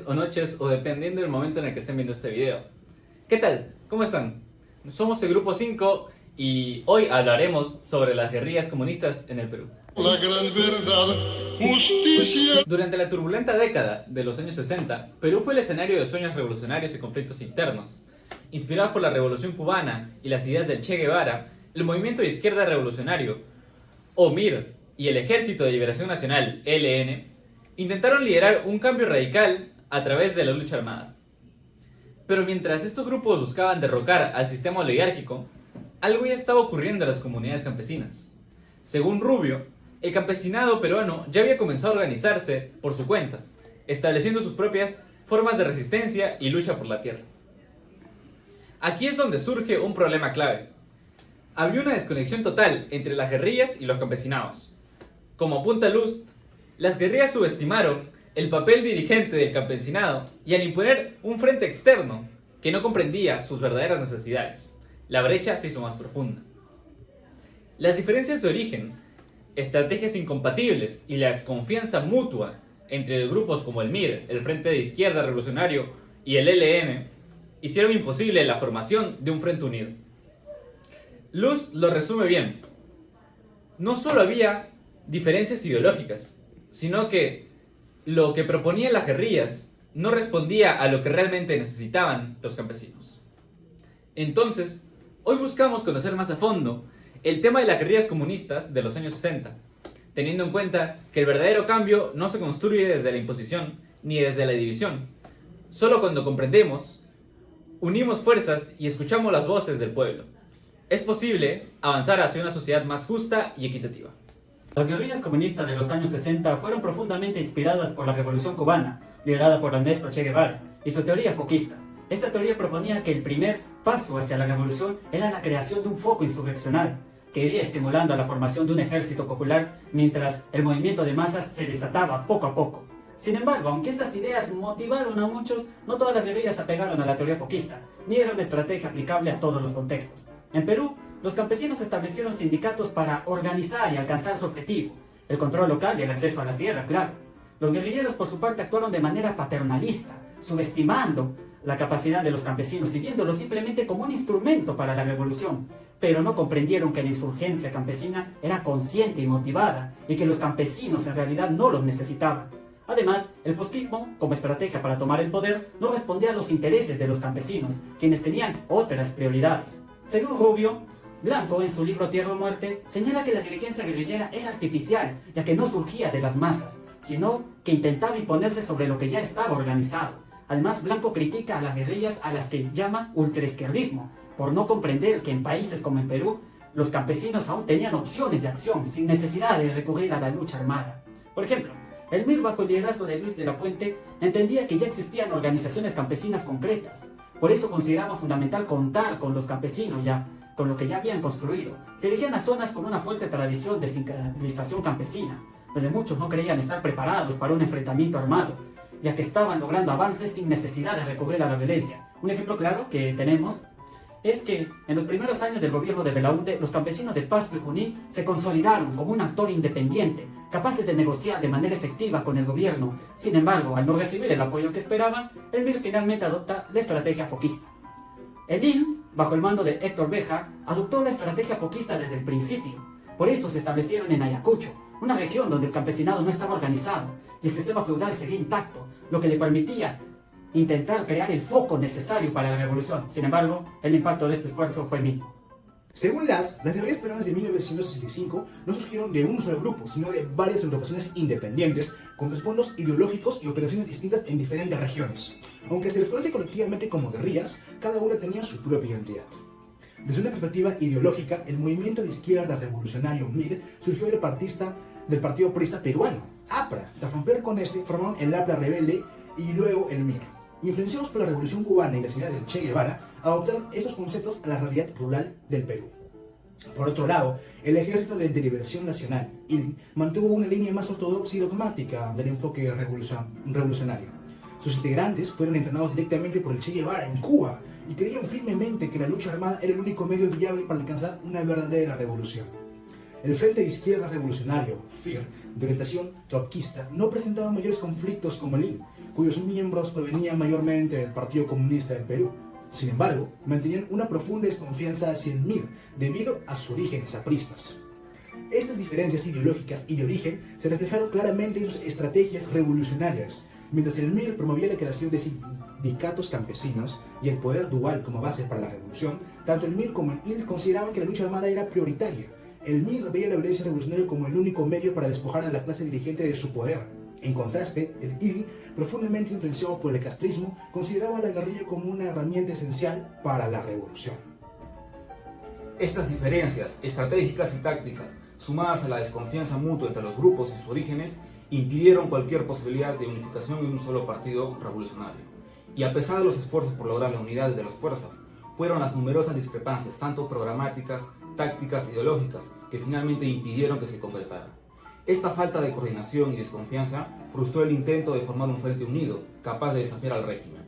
o noches o dependiendo del momento en el que estén viendo este video. ¿Qué tal? ¿Cómo están? Somos el Grupo 5 y hoy hablaremos sobre las guerrillas comunistas en el Perú. La gran verdad, justicia. Durante la turbulenta década de los años 60, Perú fue el escenario de sueños revolucionarios y conflictos internos. Inspirados por la Revolución Cubana y las ideas del Che Guevara, el movimiento de izquierda revolucionario, o MIR, y el Ejército de Liberación Nacional, ELN, intentaron liderar un cambio radical a través de la lucha armada. Pero mientras estos grupos buscaban derrocar al sistema oligárquico, algo ya estaba ocurriendo en las comunidades campesinas. Según Rubio, el campesinado peruano ya había comenzado a organizarse por su cuenta, estableciendo sus propias formas de resistencia y lucha por la tierra. Aquí es donde surge un problema clave. Había una desconexión total entre las guerrillas y los campesinados. Como apunta Lust, las guerrillas subestimaron el papel dirigente del campesinado y al imponer un frente externo que no comprendía sus verdaderas necesidades, la brecha se hizo más profunda. Las diferencias de origen, estrategias incompatibles y la desconfianza mutua entre grupos como el MIR, el Frente de Izquierda Revolucionario y el ELN hicieron imposible la formación de un frente unido. Luz lo resume bien. No solo había diferencias ideológicas, sino que lo que proponían las guerrillas no respondía a lo que realmente necesitaban los campesinos. Entonces, hoy buscamos conocer más a fondo el tema de las guerrillas comunistas de los años 60, teniendo en cuenta que el verdadero cambio no se construye desde la imposición ni desde la división. Solo cuando comprendemos, unimos fuerzas y escuchamos las voces del pueblo, es posible avanzar hacia una sociedad más justa y equitativa. Las guerrillas comunistas de los años 60 fueron profundamente inspiradas por la Revolución Cubana, liderada por Ernesto Che Guevara, y su teoría foquista. Esta teoría proponía que el primer paso hacia la revolución era la creación de un foco insurreccional, que iría estimulando a la formación de un ejército popular mientras el movimiento de masas se desataba poco a poco. Sin embargo, aunque estas ideas motivaron a muchos, no todas las guerrillas se apegaron a la teoría foquista, ni era una estrategia aplicable a todos los contextos. En Perú, los campesinos establecieron sindicatos para organizar y alcanzar su objetivo, el control local y el acceso a la tierra, claro. Los guerrilleros, por su parte, actuaron de manera paternalista, subestimando la capacidad de los campesinos y viéndolos simplemente como un instrumento para la revolución, pero no comprendieron que la insurgencia campesina era consciente y motivada y que los campesinos en realidad no los necesitaban. Además, el fosquismo, como estrategia para tomar el poder, no respondía a los intereses de los campesinos, quienes tenían otras prioridades. Según Rubio, Blanco, en su libro Tierra o Muerte, señala que la dirigencia guerrillera era artificial, ya que no surgía de las masas, sino que intentaba imponerse sobre lo que ya estaba organizado. Además, Blanco critica a las guerrillas a las que llama ultraizquierdismo, por no comprender que en países como en Perú, los campesinos aún tenían opciones de acción, sin necesidad de recurrir a la lucha armada. Por ejemplo, el MIR, bajo el liderazgo de Luis de la Puente, entendía que ya existían organizaciones campesinas concretas. Por eso consideraba fundamental contar con los campesinos con lo que ya habían construido. Se dirigían a zonas con una fuerte tradición de sincretización campesina, donde muchos no creían estar preparados para un enfrentamiento armado, ya que estaban logrando avances sin necesidad de recurrir a la violencia. Un ejemplo claro que tenemos es que en los primeros años del gobierno de Belaúnde, los campesinos de Pasco y Junín se consolidaron como un actor independiente, capaces de negociar de manera efectiva con el gobierno. Sin embargo, al no recibir el apoyo que esperaban, el MIR finalmente adopta la estrategia foquista. El IN, bajo el mando de Héctor Béjar, adoptó la estrategia foquista desde el principio. Por eso se establecieron en Ayacucho, una región donde el campesinado no estaba organizado y el sistema feudal seguía intacto, lo que le permitía intentar crear el foco necesario para la revolución. Sin embargo, el impacto de este esfuerzo fue mínimo. Según las guerrillas peruanas de 1965 no surgieron de un solo grupo, sino de varias agrupaciones independientes, con respaldos ideológicos y operaciones distintas en diferentes regiones. Aunque se les conoce colectivamente como guerrillas, cada una tenía su propia identidad. Desde una perspectiva ideológica, el movimiento de izquierda revolucionario MIR surgió del Partido Aprista Peruano, APRA. Tras romper con este, formaron el APRA rebelde y luego el MIR. Influenciados por la Revolución Cubana y las ideas del Che Guevara, adoptaron estos conceptos a la realidad rural del Perú. Por otro lado, el Ejército de Liberación Nacional, ELN, mantuvo una línea más ortodoxa y dogmática del enfoque revolucionario. Sus integrantes fueron entrenados directamente por el Che Guevara en Cuba y creían firmemente que la lucha armada era el único medio viable para alcanzar una verdadera revolución. El Frente de Izquierda Revolucionario, FIR, de orientación trotskista, no presentaba mayores conflictos como el IN, cuyos miembros provenían mayormente del Partido Comunista del Perú. Sin embargo, mantenían una profunda desconfianza hacia el MIR debido a sus orígenes apristas. Estas diferencias ideológicas y de origen se reflejaron claramente en sus estrategias revolucionarias. Mientras el MIR promovía la creación de sindicatos campesinos y el poder dual como base para la revolución, tanto el MIR como el IL consideraban que la lucha armada era prioritaria. El MIR veía la violencia revolucionaria como el único medio para despojar a la clase dirigente de su poder. En contraste, el IL, profundamente influenciado por el castrismo, consideraba a la guerrilla como una herramienta esencial para la revolución. Estas diferencias estratégicas y tácticas, sumadas a la desconfianza mutua entre los grupos y sus orígenes, impidieron cualquier posibilidad de unificación en un solo partido revolucionario. Y a pesar de los esfuerzos por lograr la unidad de las fuerzas, fueron las numerosas discrepancias, tanto programáticas, tácticas, ideológicas, que finalmente impidieron que se concretara. Esta falta de coordinación y desconfianza frustró el intento de formar un frente unido, capaz de desafiar al régimen.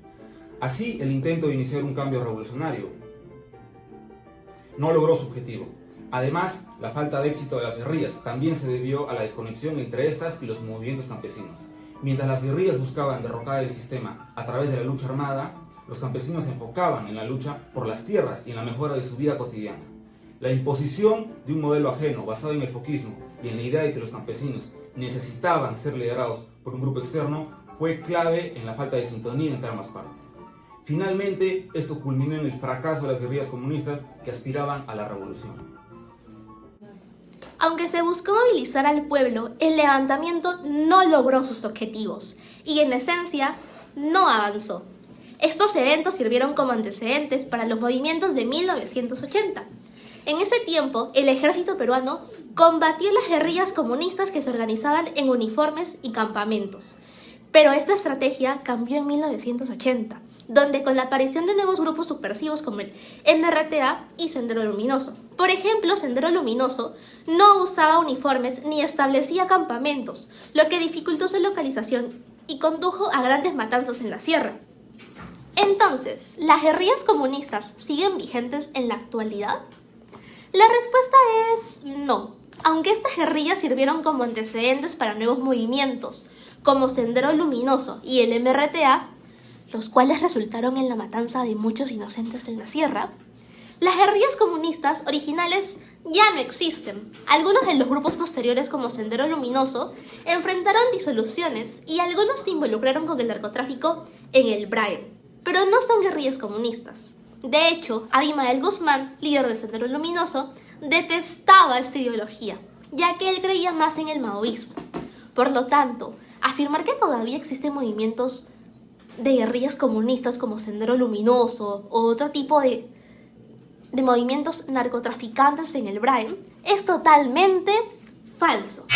Así, el intento de iniciar un cambio revolucionario no logró su objetivo. Además, la falta de éxito de las guerrillas también se debió a la desconexión entre estas y los movimientos campesinos. Mientras las guerrillas buscaban derrocar el sistema a través de la lucha armada, los campesinos se enfocaban en la lucha por las tierras y en la mejora de su vida cotidiana. La imposición de un modelo ajeno basado en el foquismo y en la idea de que los campesinos necesitaban ser liderados por un grupo externo fue clave en la falta de sintonía entre ambas partes. Finalmente, esto culminó en el fracaso de las guerrillas comunistas que aspiraban a la revolución. Aunque se buscó movilizar al pueblo, el levantamiento no logró sus objetivos y, en esencia, no avanzó. Estos eventos sirvieron como antecedentes para los movimientos de 1980. En ese tiempo, el ejército peruano combatió las guerrillas comunistas que se organizaban en uniformes y campamentos. Pero esta estrategia cambió en 1980, donde con la aparición de nuevos grupos subversivos como el MRTA y Sendero Luminoso. Por ejemplo, Sendero Luminoso no usaba uniformes ni establecía campamentos, lo que dificultó su localización y condujo a grandes matanzas en la sierra. Entonces, ¿las guerrillas comunistas siguen vigentes en la actualidad? La respuesta es no, aunque estas guerrillas sirvieron como antecedentes para nuevos movimientos, como Sendero Luminoso y el MRTA, los cuales resultaron en la matanza de muchos inocentes en la sierra. Las guerrillas comunistas originales ya no existen. Algunos de los grupos posteriores, como Sendero Luminoso, enfrentaron disoluciones y algunos se involucraron con el narcotráfico en el Brain, pero no son guerrillas comunistas. De hecho, Abimael Guzmán, líder de Sendero Luminoso, detestaba esta ideología, ya que él creía más en el maoísmo. Por lo tanto, afirmar que todavía existen movimientos de guerrillas comunistas como Sendero Luminoso o otro tipo de movimientos narcotraficantes en el Brain es totalmente falso.